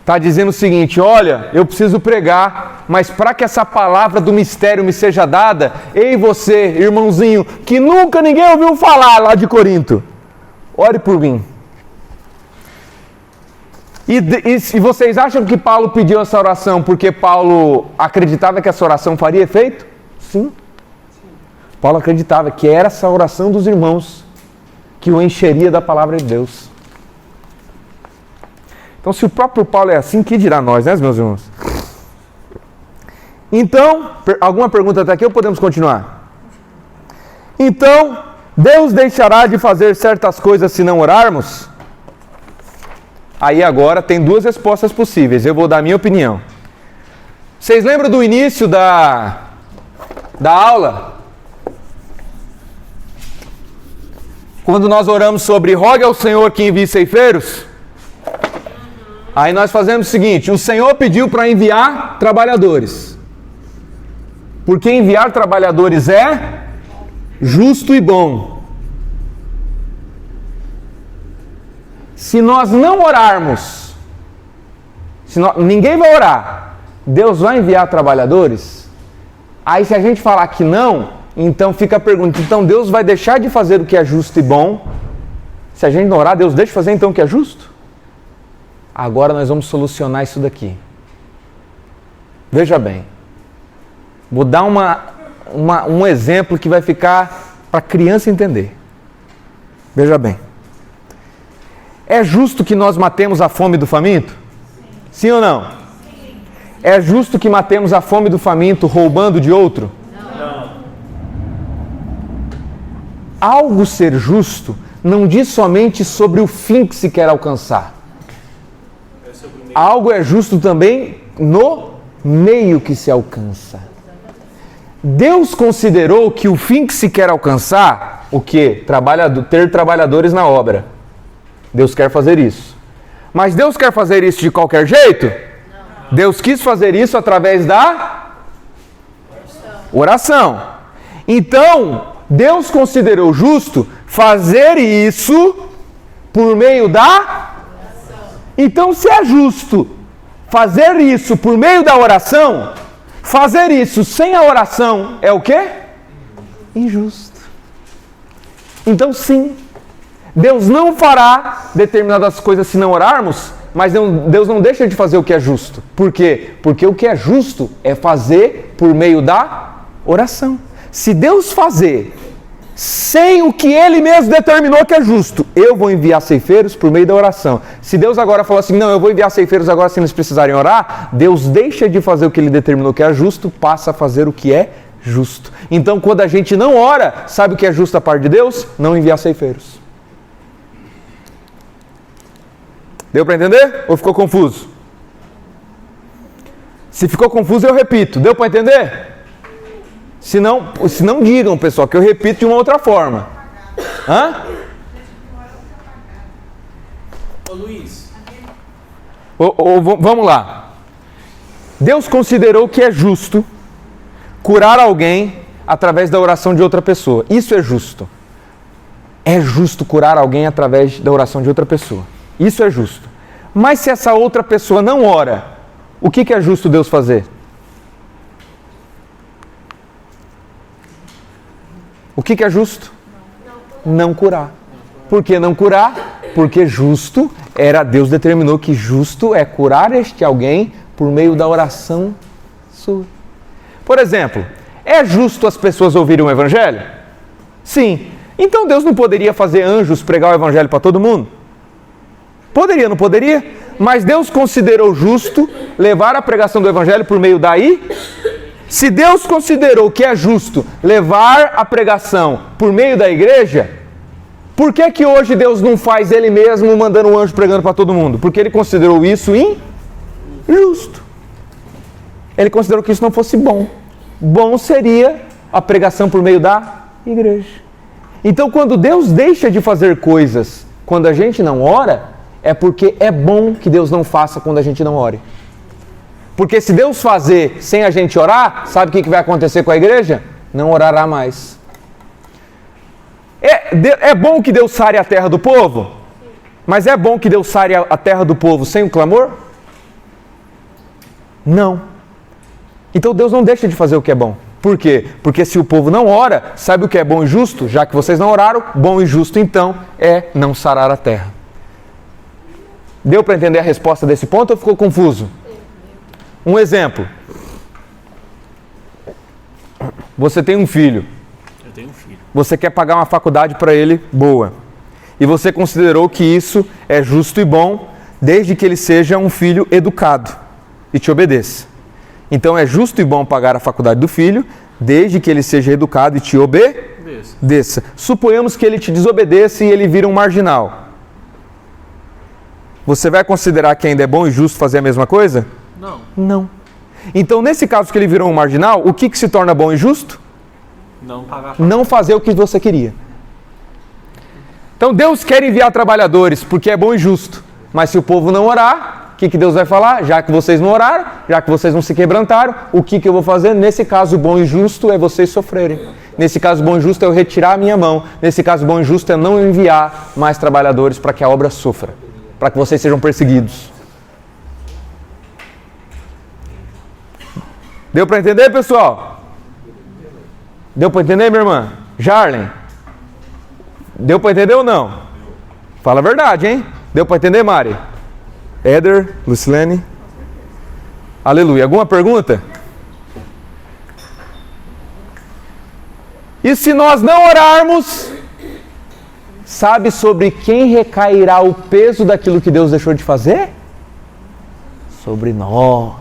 está dizendo o seguinte: olha, eu preciso pregar, mas para que essa palavra do mistério me seja dada, ei você, irmãozinho, que nunca ninguém ouviu falar lá de Corinto, ore por mim. E vocês acham que Paulo pediu essa oração porque Paulo acreditava que essa oração faria efeito? Sim. Paulo acreditava que era essa oração dos irmãos que o encheria da palavra de Deus. Então, se o próprio Paulo é assim, que dirá nós, né, meus irmãos? Então, alguma pergunta até aqui ou podemos continuar? Então, Deus deixará de fazer certas coisas se não orarmos? Aí agora tem duas respostas possíveis, eu vou dar a minha opinião. Vocês lembram do início da aula? Quando nós oramos sobre rogue ao Senhor que envie ceifeiros? Aí nós fazemos o seguinte: o Senhor pediu para enviar trabalhadores. Porque enviar trabalhadores é justo e bom. Se nós não orarmos, ninguém vai orar, Deus vai enviar trabalhadores? Aí se a gente falar que não, então fica a pergunta: então Deus vai deixar de fazer o que é justo e bom? Se a gente não orar, Deus deixa de fazer então o que é justo? Agora nós vamos solucionar isso daqui. Veja bem, vou dar um exemplo que vai ficar para a criança entender. Veja bem. É justo que nós matemos a fome do faminto? Sim ou não? Sim. É justo que matemos a fome do faminto roubando de outro? Não. Algo ser justo não diz somente sobre o fim que se quer alcançar. Algo é justo também no meio que se alcança. Deus considerou que o fim que se quer alcançar, o quê? Ter trabalhadores na obra. Deus quer fazer isso. Mas Deus quer fazer isso de qualquer jeito? Não. Deus quis fazer isso através da oração. Então, Deus considerou justo fazer isso por meio da oração. Então, se é justo fazer isso por meio da oração, fazer isso sem a oração é o quê? Injusto. Então, sim, Deus não fará determinadas coisas se não orarmos, mas Deus não deixa de fazer o que é justo. Por quê? Porque o que é justo é fazer por meio da oração. Se Deus fazer sem o que Ele mesmo determinou que é justo, eu vou enviar ceifeiros por meio da oração. Se Deus agora falar assim, não, eu vou enviar ceifeiros agora sem eles precisarem orar, Deus deixa de fazer o que Ele determinou que é justo, passa a fazer o que é justo. Então, quando a gente não ora, sabe o que é justo da parte de Deus? Não enviar ceifeiros. Deu para entender? Ou ficou confuso? Se ficou confuso, eu repito. Deu para entender? Se não digam, pessoal, que eu repito de uma outra forma. Hã? Ô Luiz. Vamos lá. Deus considerou que é justo curar alguém através da oração de outra pessoa. Isso é justo. É justo curar alguém através da oração de outra pessoa. Isso é justo. Mas se essa outra pessoa não ora, o que é justo Deus fazer? O que é justo? Não curar. Por que não curar? Porque justo Deus determinou que justo é curar este alguém por meio da oração sua. Por exemplo, é justo as pessoas ouvirem o Evangelho? Sim. Então Deus não poderia fazer anjos pregar o Evangelho para todo mundo? Poderia, não poderia? Mas Deus considerou justo levar a pregação do Evangelho por meio daí? Se Deus considerou que é justo levar a pregação por meio da igreja, por que hoje Deus não faz Ele mesmo mandando um anjo pregando para todo mundo? Porque Ele considerou isso injusto. Ele considerou que isso não fosse bom. Bom seria a pregação por meio da igreja. Então, quando Deus deixa de fazer coisas quando a gente não ora, é porque é bom que Deus não faça quando a gente não ore. Porque se Deus fazer sem a gente orar, sabe o que vai acontecer com a igreja? Não orará mais. É bom que Deus sare a terra do povo? Mas é bom que Deus sare a terra do povo sem o clamor? Não. Então Deus não deixa de fazer o que é bom. Por quê? Porque se o povo não ora, sabe o que é bom e justo? Já que vocês não oraram, bom e justo então é não sarar a terra. Deu para entender a resposta desse ponto ou ficou confuso? Um exemplo. Você tem um filho. Eu tenho um filho. Você quer pagar uma faculdade para ele boa. E você considerou que isso é justo e bom, desde que ele seja um filho educado e te obedeça. Então é justo e bom pagar a faculdade do filho, desde que ele seja educado e te obedeça. Suponhamos que ele te desobedeça e ele vira um marginal. Você vai considerar que ainda é bom e justo fazer a mesma coisa? Não. Não. Então, nesse caso que ele virou um marginal, o que se torna bom e justo? Não pagar. Não fazer o que você queria. Então, Deus quer enviar trabalhadores porque é bom e justo. Mas se o povo não orar, o que Deus vai falar? Já que vocês não oraram, já que vocês não se quebrantaram, o que eu vou fazer? Nesse caso, bom e justo é vocês sofrerem. Nesse caso, bom e justo é eu retirar a minha mão. Nesse caso, bom e justo é não enviar mais trabalhadores para que a obra sofra, para que vocês sejam perseguidos. Deu para entender, pessoal? Deu para entender, minha irmã? Jarlen? Deu para entender ou não? Fala a verdade, hein? Deu para entender, Mari? Éder, Lucilene? Aleluia. Alguma pergunta? E se nós não orarmos, sabe sobre quem recairá o peso daquilo que Deus deixou de fazer? Sobre nós.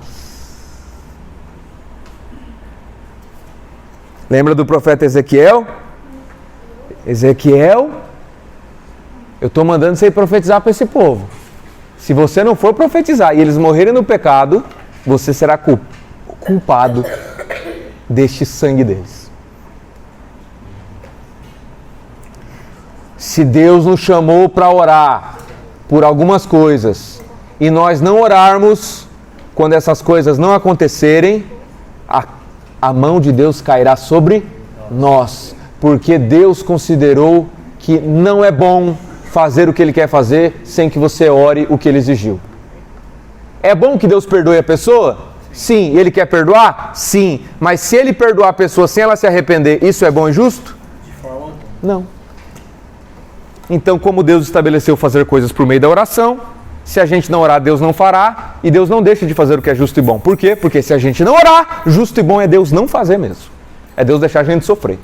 Lembra do profeta Ezequiel? Ezequiel, eu estou mandando você ir profetizar para esse povo. Se você não for profetizar e eles morrerem no pecado, você será culpado deste sangue deles. Se Deus nos chamou para orar por algumas coisas e nós não orarmos, quando essas coisas não acontecerem, a mão de Deus cairá sobre nós, porque Deus considerou que não é bom fazer o que Ele quer fazer sem que você ore o que Ele exigiu. É bom que Deus perdoe a pessoa? Sim. Ele quer perdoar? Sim. Mas se Ele perdoar a pessoa sem ela se arrepender, isso é bom e justo? De forma alguma. Não. Então, como Deus estabeleceu fazer coisas por meio da oração, se a gente não orar, Deus não fará, e Deus não deixa de fazer o que é justo e bom. Por quê? Porque se a gente não orar, justo e bom é Deus não fazer mesmo. É Deus deixar a gente sofrer.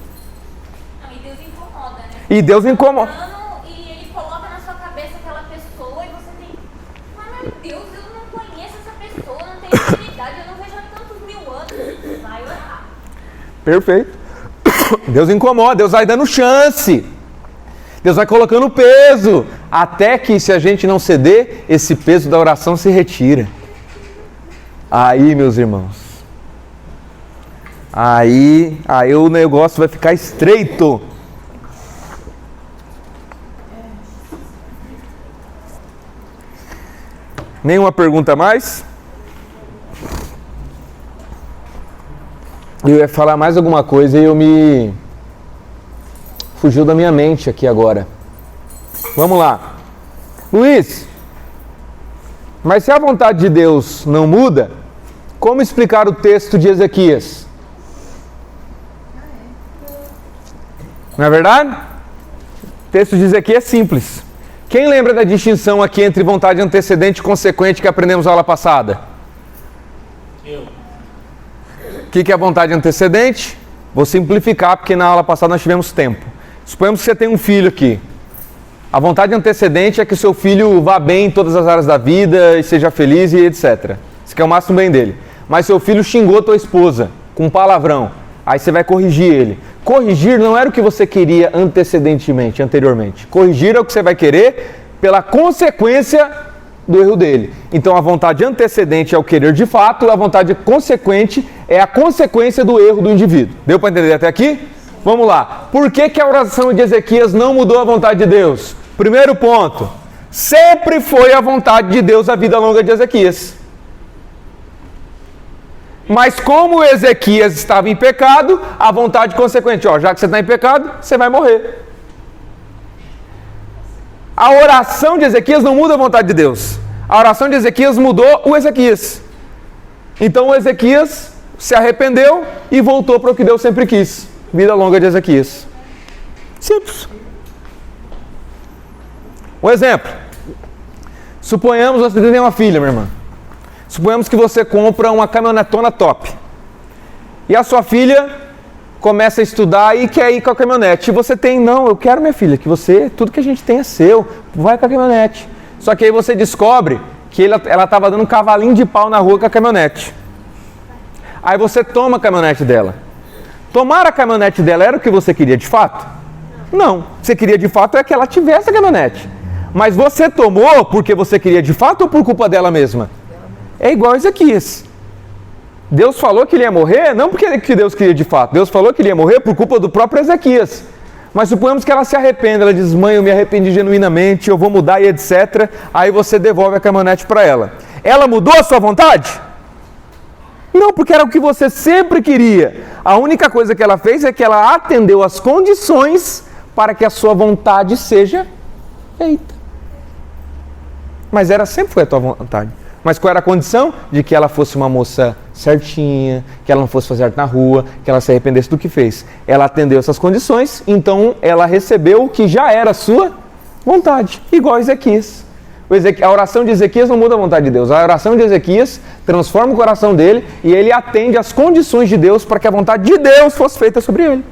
Não, e Deus incomoda, né? E Deus incomoda. E Ele coloca na sua cabeça aquela pessoa e você tem... Mas, meu Deus, eu não conheço essa pessoa, não tenho intimidade, eu não vejo há tantos mil anos. Vai orar. Perfeito. Deus incomoda, Deus vai dando chance. Deus vai colocando peso, até que se a gente não ceder, esse peso da oração se retira. Aí, meus irmãos, aí o negócio vai ficar estreito. Nenhuma pergunta mais? Eu ia falar mais alguma coisa e fugiu da minha mente aqui agora. Vamos lá. Luiz, mas se a vontade de Deus não muda, como explicar o texto de Ezequias? Não é verdade? O texto de Ezequias é simples. Quem lembra da distinção aqui entre vontade antecedente e consequente que aprendemos na aula passada? Eu. O que é a vontade antecedente? Vou simplificar, porque na aula passada nós tivemos tempo. Suponhamos que você tem um filho aqui. A vontade antecedente é que o seu filho vá bem em todas as áreas da vida e seja feliz e etc. Você quer o máximo bem dele. Mas seu filho xingou tua esposa com um palavrão. Aí você vai corrigir ele. Corrigir não era o que você queria anteriormente. Corrigir é o que você vai querer pela consequência do erro dele. Então a vontade antecedente é o querer de fato, a vontade consequente é a consequência do erro do indivíduo. Deu para entender até aqui? Vamos lá. Por que a oração de Ezequias não mudou a vontade de Deus? Primeiro ponto. Sempre foi a vontade de Deus a vida longa de Ezequias. Mas como Ezequias estava em pecado, a vontade consequente, já que você está em pecado, você vai morrer. A oração de Ezequias não muda a vontade de Deus. A oração de Ezequias mudou o Ezequias. Então Ezequias se arrependeu e voltou para o que Deus sempre quis. Vida longa de Ezequias. Simples. Um exemplo. Suponhamos que você tem uma filha, minha irmã. Suponhamos que você compra uma caminhonetona top. E a sua filha começa a estudar e quer ir com a caminhonete. E você tem, não, eu quero, minha filha, que você, tudo que a gente tem é seu, vai com a caminhonete. Só que aí você descobre que ela estava dando um cavalinho de pau na rua com a caminhonete. Aí você toma a caminhonete dela. Tomar a caminhonete dela era o que você queria de fato? Não. Você queria de fato é que ela tivesse a caminhonete. Mas você tomou porque você queria de fato ou por culpa dela mesma? É igual a Ezequias. Deus falou que ele ia morrer, não porque Deus queria de fato. Deus falou que ele ia morrer por culpa do próprio Ezequias. Mas suponhamos que ela se arrependa, ela diz, mãe, eu me arrependi genuinamente, eu vou mudar e etc. Aí você devolve a caminhonete para ela. Ela mudou a sua vontade? Não, porque era o que você sempre queria. A única coisa que ela fez é que ela atendeu às condições para que a sua vontade seja feita. Mas sempre foi a tua vontade. Mas qual era a condição? De que ela fosse uma moça certinha, que ela não fosse fazer arte na rua, que ela se arrependesse do que fez. Ela atendeu essas condições, então ela recebeu o que já era a sua vontade. Igual a Ezequias. A oração de Ezequias não muda a vontade de Deus. A oração de Ezequias transforma o coração dele e ele atende às condições de Deus para que a vontade de Deus fosse feita sobre ele.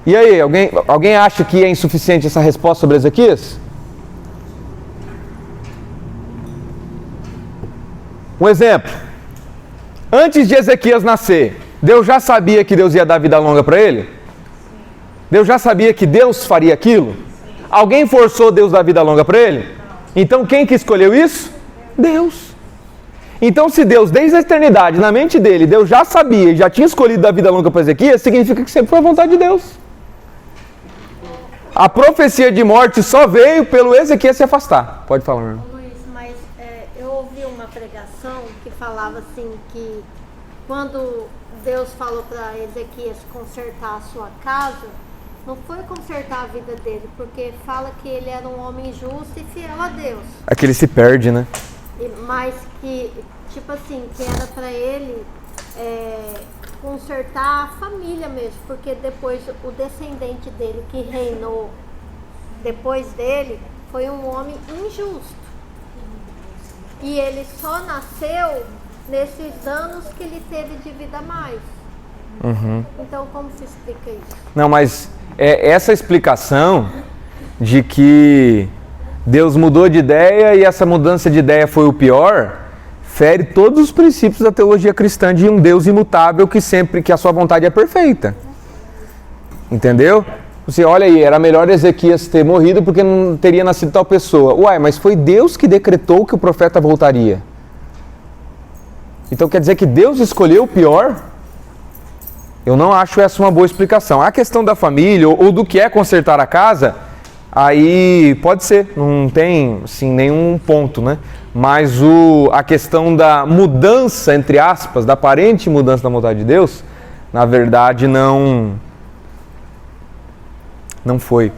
E aí, alguém acha que é insuficiente essa resposta sobre Ezequias? Um exemplo. Antes de Ezequias nascer, Deus já sabia que Deus ia dar vida longa para ele? Deus já sabia que Deus faria aquilo? Alguém forçou Deus a dar vida longa para ele? Então quem que escolheu isso? Deus. Então se Deus, desde a eternidade, na mente dele, Deus já sabia e já tinha escolhido dar vida longa para Ezequias, significa que sempre foi a vontade de Deus. A profecia de morte só veio pelo Ezequias se afastar. Pode falar, meu irmão. Luiz, mas eu ouvi uma pregação que falava assim que quando Deus falou para Ezequias consertar a sua casa, não foi consertar a vida dele, porque fala que ele era um homem justo e fiel a Deus. É que ele se perde, né? Mas que, tipo assim, que era para ele consertar a família mesmo, porque depois o descendente dele que reinou depois dele foi um homem injusto. E ele só nasceu nesses anos que ele teve de vida a mais. Uhum. Então, como se explica isso? Não, mas essa explicação de que Deus mudou de ideia e essa mudança de ideia foi o pior, fere todos os princípios da teologia cristã de um Deus imutável que a sua vontade é perfeita. Entendeu? Você olha aí, era melhor Ezequias ter morrido porque não teria nascido tal pessoa. Uai, mas foi Deus que decretou que o profeta voltaria. Então quer dizer que Deus escolheu o pior? Eu não acho essa uma boa explicação. A questão da família ou do que é consertar a casa, aí pode ser, não tem assim, nenhum ponto, né? Mas a questão da mudança, entre aspas, da aparente mudança da vontade de Deus, na verdade não foi.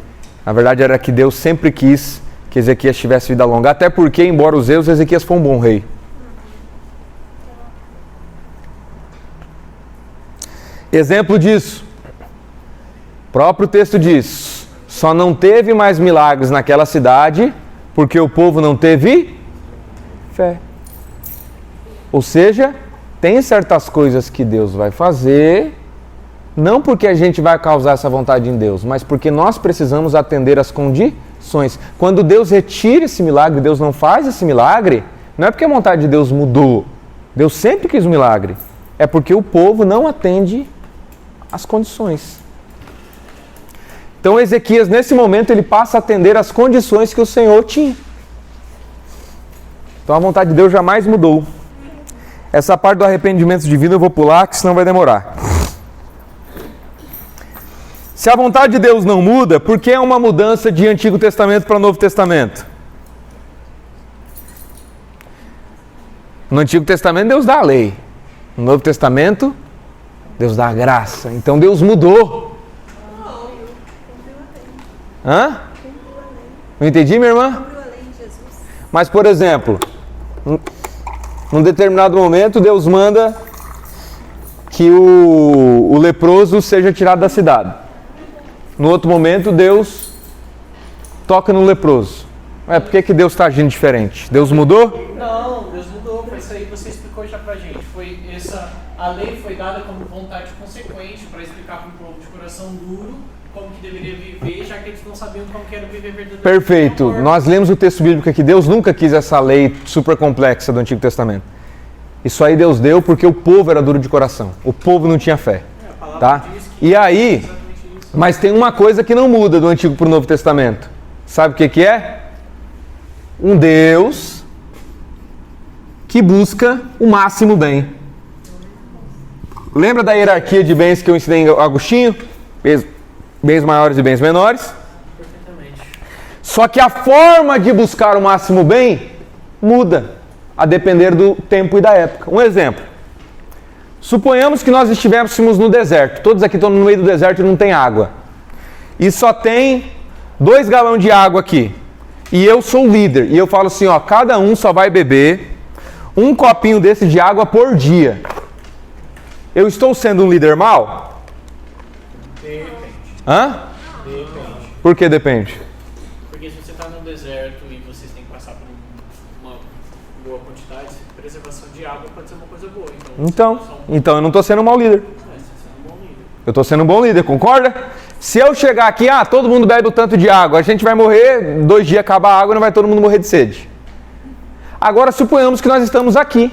Na verdade era que Deus sempre quis que Ezequias tivesse vida longa. Até porque, embora os erros, Ezequias foi um bom rei. Exemplo disso, o próprio texto diz, só não teve mais milagres naquela cidade porque o povo não teve fé. Ou seja, tem certas coisas que Deus vai fazer, não porque a gente vai causar essa vontade em Deus, mas porque nós precisamos atender às condições. Quando Deus retira esse milagre, Deus não faz esse milagre, não é porque a vontade de Deus mudou. Deus sempre quis um milagre. É porque o povo não atende as condições. Então Ezequias, nesse momento, ele passa a atender às condições que o Senhor tinha. Então a vontade de Deus jamais mudou. Essa parte do arrependimento divino eu vou pular, que senão vai demorar. Se a vontade de Deus não muda, por que é uma mudança de Antigo Testamento para Novo Testamento? No Antigo Testamento Deus dá a lei. No Novo Testamento Deus dá a graça. Então Deus mudou. Hã? Não entendi, minha irmã? Mas, por exemplo, Num determinado momento, Deus manda que o leproso seja tirado da cidade. No outro momento, Deus toca no leproso. Por que Deus está agindo diferente? Deus mudou? Não, Deus mudou. Foi isso aí que você explicou já pra gente. A lei foi dada como vontade consequente para explicar para um povo de coração duro como que deveria viver, já que eles não sabiam como que era viver verdadeiramente. Perfeito. Nós lemos o texto bíblico aqui. Deus nunca quis essa lei super complexa do Antigo Testamento. Isso aí Deus deu porque o povo era duro de coração. O povo não tinha fé. Tá? E aí, mas tem uma coisa que não muda do Antigo para o Novo Testamento. Sabe o que é? Um Deus que busca o máximo bem. Lembra da hierarquia de bens que eu ensinei em Agostinho? Bens maiores e bens menores? Perfeitamente. Só que a forma de buscar o máximo bem muda, a depender do tempo e da época. Um exemplo. Suponhamos que nós estivéssemos no deserto. Todos aqui estão no meio do deserto e não tem água. E só tem 2 galões de água aqui. E eu sou o líder. E eu falo assim, ó, cada um só vai beber 1 copinho desse de água por dia. Eu estou sendo um líder mau? Depende. Hã? Depende. Por que depende? Porque se você está no deserto e vocês têm que passar por uma boa quantidade, preservação de água pode ser uma coisa boa. Então eu não estou sendo um mau líder. Você está sendo um bom líder. Eu estou sendo um bom líder, concorda? Se eu chegar aqui, todo mundo bebe o tanto de água, a gente vai morrer, 2 dias acabar a água e não vai todo mundo morrer de sede. Agora suponhamos que nós estamos aqui,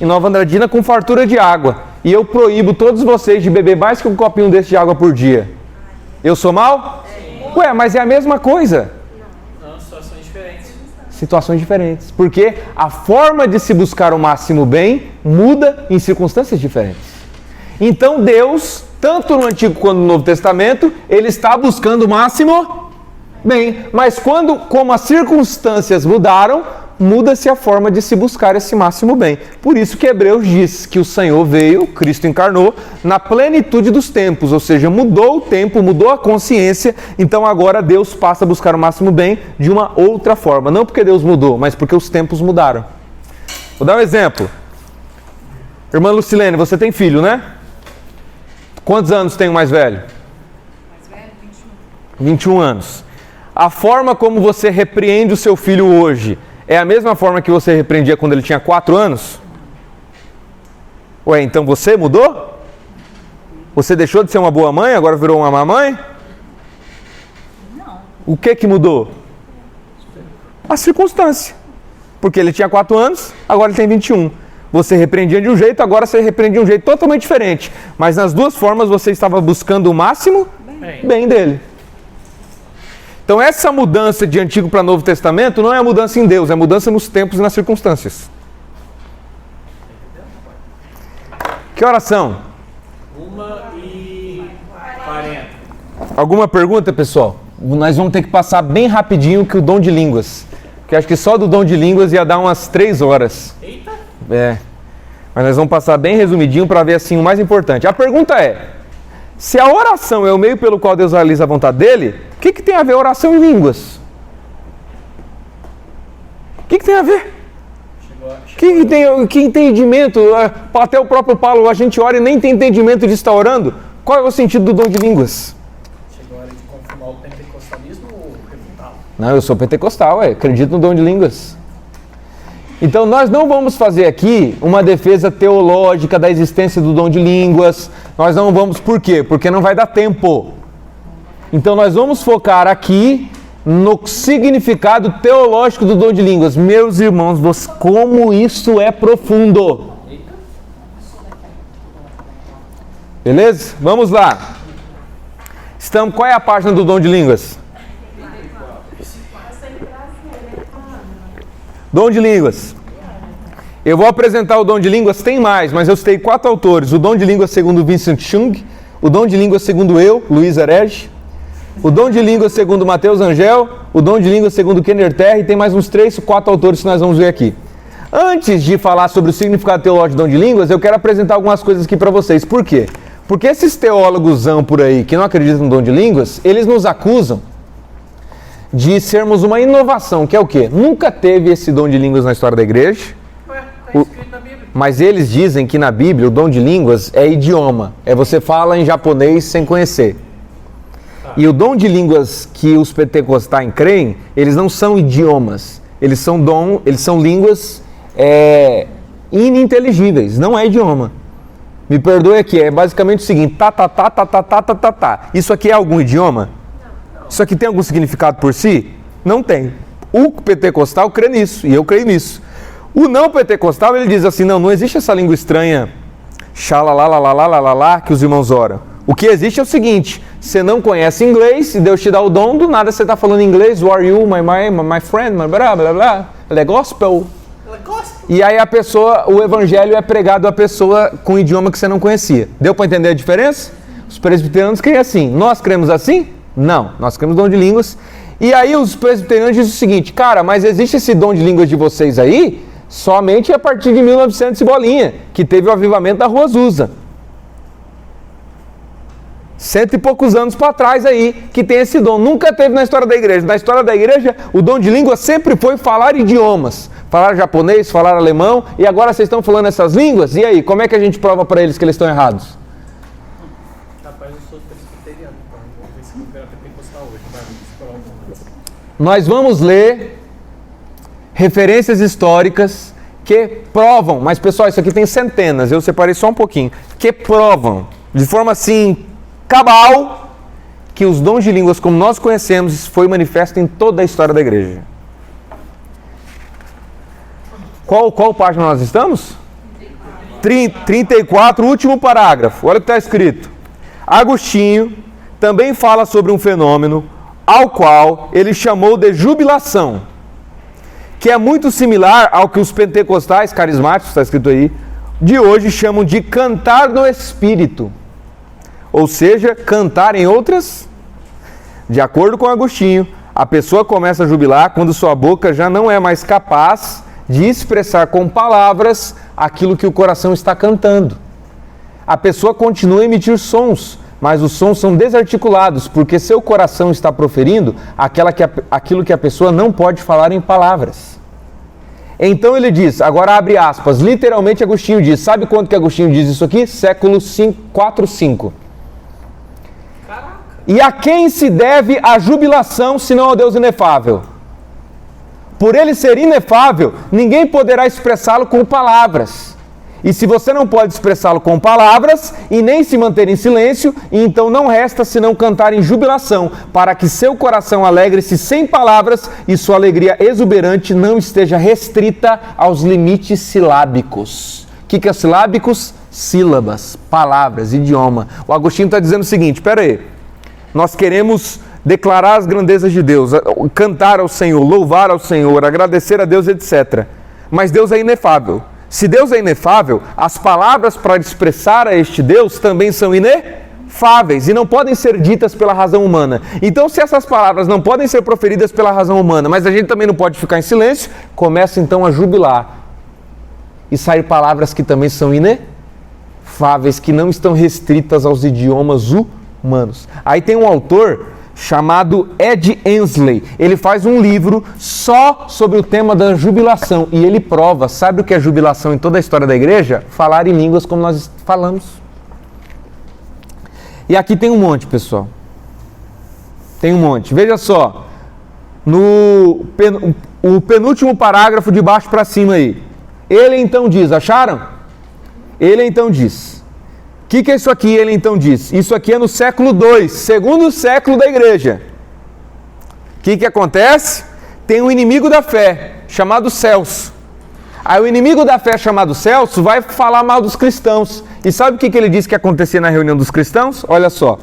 em Nova Andradina, com fartura de água, e eu proíbo todos vocês de beber mais que 1 copinho desse de água por dia. Eu sou mal? Ué, mas é a mesma coisa. Não, situações diferentes. Situações diferentes. Porque a forma de se buscar o máximo bem muda em circunstâncias diferentes. Então Deus, tanto no Antigo quanto no Novo Testamento, Ele está buscando o máximo bem. Mas como as circunstâncias mudaram, muda-se a forma de se buscar esse máximo bem. Por isso que Hebreus diz que o Senhor veio, Cristo encarnou, na plenitude dos tempos, ou seja, mudou o tempo, mudou a consciência, então agora Deus passa a buscar o máximo bem de uma outra forma. Não porque Deus mudou, mas porque os tempos mudaram. Vou dar um exemplo. Irmã Lucilene, você tem filho, né? Quantos anos tem o mais velho? Mais velho, 21 anos. A forma como você repreende o seu filho hoje é a mesma forma que você repreendia quando ele tinha 4 anos? Ué, então você mudou? Você deixou de ser uma boa mãe, agora virou uma má mãe? Não. O que mudou? A circunstância. Porque ele tinha 4 anos, agora ele tem 21. Você repreendia de um jeito, agora você repreende de um jeito totalmente diferente. Mas nas duas formas você estava buscando o máximo bem dele. Então essa mudança de Antigo para Novo Testamento não é a mudança em Deus, é a mudança nos tempos e nas circunstâncias. Que horas são? 1h40. Alguma pergunta, pessoal? Nós vamos ter que passar bem rapidinho que o dom de línguas. Porque acho que só do dom de línguas ia dar umas 3 horas. Eita! Mas nós vamos passar bem resumidinho para ver assim o mais importante. A pergunta é, se a oração é o meio pelo qual Deus realiza a vontade dele, o que tem a ver oração em línguas? O que tem a ver? Que entendimento? Até o próprio Paulo, a gente ora e nem tem entendimento de estar orando. Qual é o sentido do dom de línguas? Chegou a hora de confirmar o pentecostalismo ou refutá-lo? Não, eu sou pentecostal, acredito no dom de línguas. Então nós não vamos fazer aqui uma defesa teológica da existência do dom de línguas. Nós não vamos, por quê? Porque não vai dar tempo. Então nós vamos focar aqui no significado teológico do dom de línguas. Meus irmãos, como isso é profundo. Beleza? Vamos lá. Qual é a página do dom de línguas? Dom de línguas. Eu vou apresentar o dom de línguas, tem mais, mas eu citei 4 autores. O dom de línguas segundo Vincent Chung, o dom de línguas segundo eu, Luiz Herege, o dom de línguas segundo Mateus Angel, o dom de línguas segundo Kenner Terry, e tem mais uns 3 ou 4 autores que nós vamos ver aqui. Antes de falar sobre o significado teológico do dom de línguas, eu quero apresentar algumas coisas aqui para vocês. Por quê? Porque esses teólogos por aí que não acreditam no dom de línguas, eles nos acusam de sermos uma inovação, que é o quê? Nunca teve esse dom de línguas na história da igreja, Está escrito na Bíblia. Mas eles dizem que na Bíblia o dom de línguas é idioma. É você fala em japonês sem conhecer. E o dom de línguas que os pentecostais creem, eles não são idiomas. Eles são línguas ininteligíveis. Não é idioma. Me perdoe aqui, é basicamente o seguinte: tá. Isso aqui é algum idioma? Isso aqui tem algum significado por si? Não tem. O pentecostal crê nisso, e eu creio nisso. O não pentecostal, ele diz assim: não existe essa língua estranha, xalalalalalalala, que os irmãos oram. O que existe é o seguinte: você não conhece inglês, e Deus te dá o dom, do nada você está falando inglês, who are you, my friend, blá blá blá, é gospel. E aí o evangelho é pregado à pessoa com um idioma que você não conhecia. Deu para entender a diferença? Os presbiterianos creem assim. Nós cremos assim? Não, nós cremos dom de línguas. E aí os presbiterianos dizem o seguinte: cara, mas existe esse dom de línguas de vocês aí somente a partir de 1900 e bolinha, que teve o avivamento da Rua Azusa. 100 e poucos anos para trás aí, que tem esse dom. Nunca teve na história da igreja. Na história da igreja, o dom de língua sempre foi falar idiomas. Falar japonês, falar alemão, e agora vocês estão falando essas línguas? E aí, como é que a gente prova para eles que eles estão errados? Rapaz, eu sou presbiteriano, então vamos ver se eu quero pentecostal hoje. Nós vamos ler referências históricas que provam, mas pessoal, isso aqui tem centenas, eu separei só um pouquinho, que provam, de forma assim, cabal, que os dons de línguas como nós conhecemos foi manifesto em toda a história da igreja. Qual página nós estamos? 34, último parágrafo. Olha o que está escrito. Agostinho também fala sobre um fenômeno ao qual ele chamou de jubilação, que é muito similar ao que os pentecostais carismáticos, está escrito aí, de hoje chamam de cantar no Espírito. Ou seja, cantar em outras. De acordo com Agostinho, a pessoa começa a jubilar quando sua boca já não é mais capaz de expressar com palavras aquilo que o coração está cantando. A pessoa continua a emitir sons, mas os sons são desarticulados, porque seu coração está proferindo aquilo que a pessoa não pode falar em palavras. Então ele diz, agora abre aspas, literalmente Agostinho diz, sabe quando que Agostinho diz isso aqui? Século 4, 5. E a quem se deve a jubilação, senão ao Deus inefável? Por ele ser inefável, ninguém poderá expressá-lo com palavras. E se você não pode expressá-lo com palavras e nem se manter em silêncio, então não resta senão cantar em jubilação, para que seu coração alegre-se sem palavras e sua alegria exuberante não esteja restrita aos limites silábicos. O que é silábicos? Sílabas, palavras, idioma. O Agostinho está dizendo o seguinte, espera aí, nós queremos declarar as grandezas de Deus, cantar ao Senhor, louvar ao Senhor, agradecer a Deus, etc. Mas Deus é inefável. Se Deus é inefável, as palavras para expressar a este Deus também são inefáveis e não podem ser ditas pela razão humana. Então, se essas palavras não podem ser proferidas pela razão humana, mas a gente também não pode ficar em silêncio, começa então a jubilar e sair palavras que também são inefáveis, que não estão restritas aos idiomas humanos. Aí tem um autor chamado Ed Ensley. Ele faz um livro só sobre o tema da jubilação e ele prova, sabe o que é jubilação em toda a história da igreja? Falar em línguas como nós falamos. E aqui tem um monte, pessoal. Tem um monte. Veja só, o penúltimo parágrafo de baixo para cima aí. Ele então diz, acharam? Ele então diz. O que é isso aqui? Ele então diz. Isso aqui é no século II, segundo século da igreja. O que acontece? Tem um inimigo da fé, chamado Celso. Aí o inimigo da fé, chamado Celso, vai falar mal dos cristãos. E sabe o que ele disse que acontecia na reunião dos cristãos? Olha só.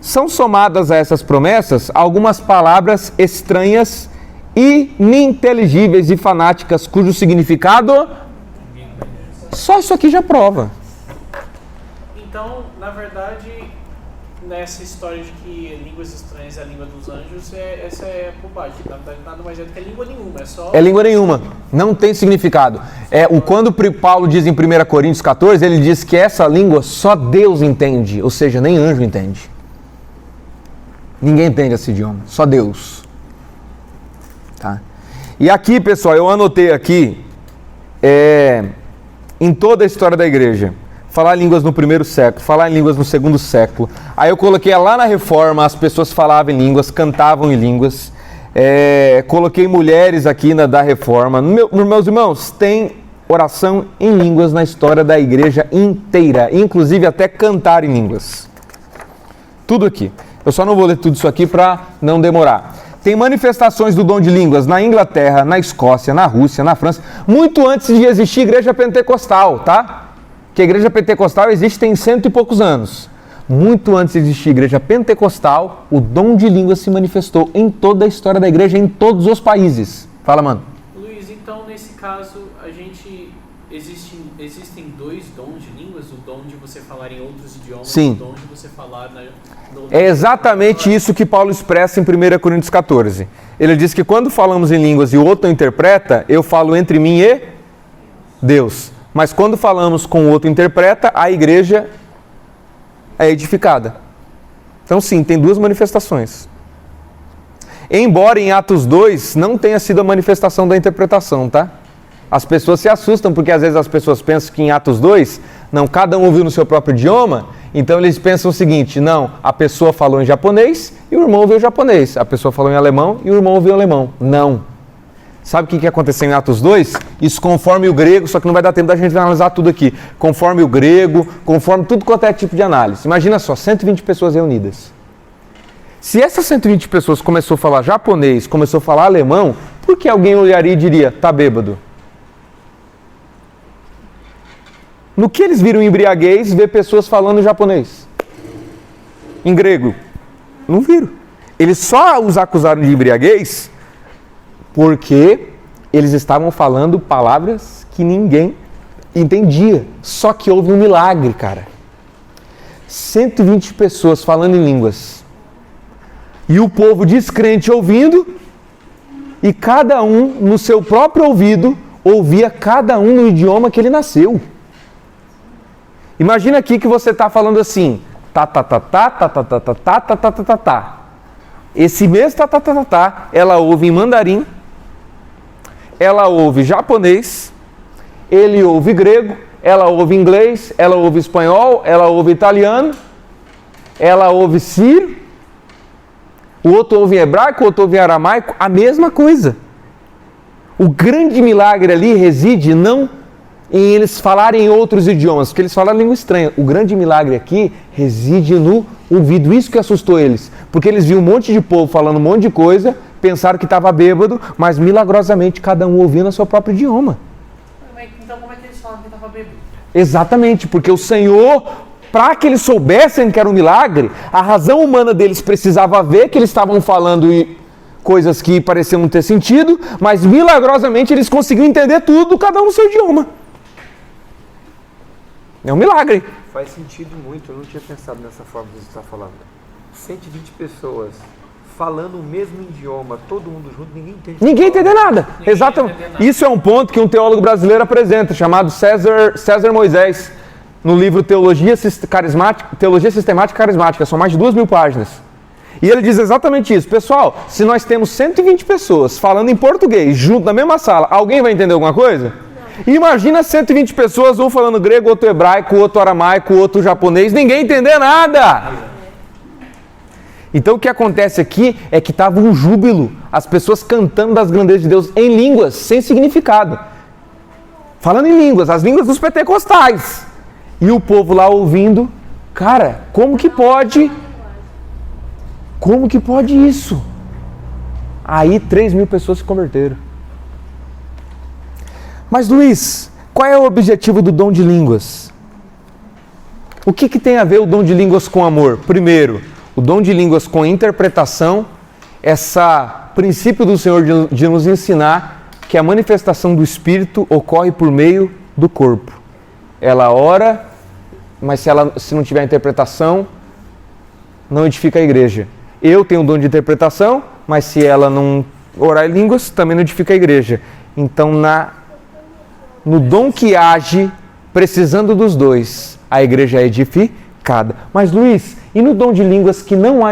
São somadas a essas promessas algumas palavras estranhas, ininteligíveis e fanáticas, cujo significado só isso aqui já prova. Então, na verdade, nessa história de que línguas estranhas é a língua dos anjos, essa é bobagem. Na verdade, nada mais é do que língua nenhuma. É língua nenhuma. Não tem significado. Quando Paulo diz em 1 Coríntios 14, ele diz que essa língua só Deus entende. Ou seja, nem anjo entende. Ninguém entende esse idioma. Só Deus. Tá? E aqui, pessoal, eu anotei aqui em toda a história da igreja. Falar línguas no primeiro século, falar em línguas no segundo século. Aí eu coloquei lá na Reforma, as pessoas falavam em línguas, cantavam em línguas. Coloquei mulheres aqui da Reforma. Meus irmãos, tem oração em línguas na história da igreja inteira, inclusive até cantar em línguas. Tudo aqui. Eu só não vou ler tudo isso aqui para não demorar. Tem manifestações do dom de línguas na Inglaterra, na Escócia, na Rússia, na França, muito antes de existir a igreja pentecostal, tá? Que a igreja pentecostal existe tem 100 e poucos anos. Muito antes de existir a igreja pentecostal, o dom de línguas se manifestou em toda a história da igreja, em todos os países. Fala, mano. Luiz, então nesse caso, existem dois dons de línguas? O dom de você falar em outros idiomas. Sim. O dom de você falar É exatamente isso que Paulo expressa em 1 Coríntios 14. Ele diz que quando falamos em línguas e o outro interpreta, eu falo entre mim e Deus. Mas quando falamos com o outro interpreta, a igreja é edificada. Então sim, tem duas manifestações. Embora em Atos 2 não tenha sido a manifestação da interpretação, tá? As pessoas se assustam porque às vezes as pessoas pensam que em Atos 2, não, cada um ouviu no seu próprio idioma, então eles pensam o seguinte, não, a pessoa falou em japonês e o irmão ouviu japonês, a pessoa falou em alemão e o irmão ouviu alemão. Não. Sabe o que aconteceu em Atos 2? Isso conforme o grego, só que não vai dar tempo da gente analisar tudo aqui. Conforme o grego, conforme tudo quanto é tipo de análise. Imagina só, 120 pessoas reunidas. Se essas 120 pessoas começou a falar japonês, começou a falar alemão, por que alguém olharia e diria, tá bêbado? No que eles viram embriaguez, ver pessoas falando japonês? Em grego? Não viram. Eles só os acusaram de embriaguez porque eles estavam falando palavras que ninguém entendia. Só que houve um milagre, cara. 120 pessoas falando em línguas. E o povo descrente ouvindo, e cada um no seu próprio ouvido ouvia cada um no idioma que ele nasceu. Imagina aqui que você está falando assim, tá, tá, tá, tá, tá, tá, tá, tá, tá, tá, tá, tá, tá, tá. Esse mesmo tá, tá, tá, tá, tá, ela ouve em mandarim, ela ouve japonês, ele ouve grego, ela ouve inglês, ela ouve espanhol, ela ouve italiano, ela ouve sírio, o outro ouve em hebraico, o outro ouve em aramaico, a mesma coisa. O grande milagre ali reside não em eles falarem em outros idiomas, porque eles falam língua estranha. O grande milagre aqui reside no ouvido, isso que assustou eles, porque eles viram um monte de povo falando um monte de coisa, pensaram que estava bêbado, mas milagrosamente cada um ouvia no seu próprio idioma. Então como é que eles falam que estava bêbado? Exatamente, porque o Senhor, para que eles soubessem que era um milagre, a razão humana deles precisava ver que eles estavam falando coisas que pareciam não ter sentido, mas milagrosamente eles conseguiram entender tudo, cada um no seu idioma. É um milagre. Faz sentido muito, eu não tinha pensado nessa forma que você está falando. 120 pessoas falando o mesmo idioma, todo mundo junto, ninguém entende. Ninguém entende nada. Exatamente. Isso é um ponto que um teólogo brasileiro apresenta, chamado César Moisés, no livro Teologia Sistemática e Carismática. São mais de 2.000 páginas. E ele diz exatamente isso. Pessoal, se nós temos 120 pessoas falando em português junto na mesma sala, alguém vai entender alguma coisa? Imagina 120 pessoas, um falando grego, outro hebraico, outro aramaico, outro japonês, ninguém entender nada. Então o que acontece aqui é que estava um júbilo, as pessoas cantando das grandezas de Deus em línguas, sem significado. Falando em línguas, as línguas dos pentecostais. E o povo lá ouvindo, cara, como que pode? Como que pode isso? Aí 3.000 pessoas se converteram. Mas Luiz, qual é o objetivo do dom de línguas? O que tem a ver o dom de línguas com amor? Primeiro, o dom de línguas com interpretação, esse princípio do Senhor de nos ensinar que a manifestação do Espírito ocorre por meio do corpo. Ela ora, mas se não tiver interpretação, não edifica a igreja. Eu tenho o dom de interpretação, mas se ela não orar em línguas, também não edifica a igreja. Então, no dom que age, precisando dos dois, a igreja é edificada. Mas Luiz, e no dom de línguas que não há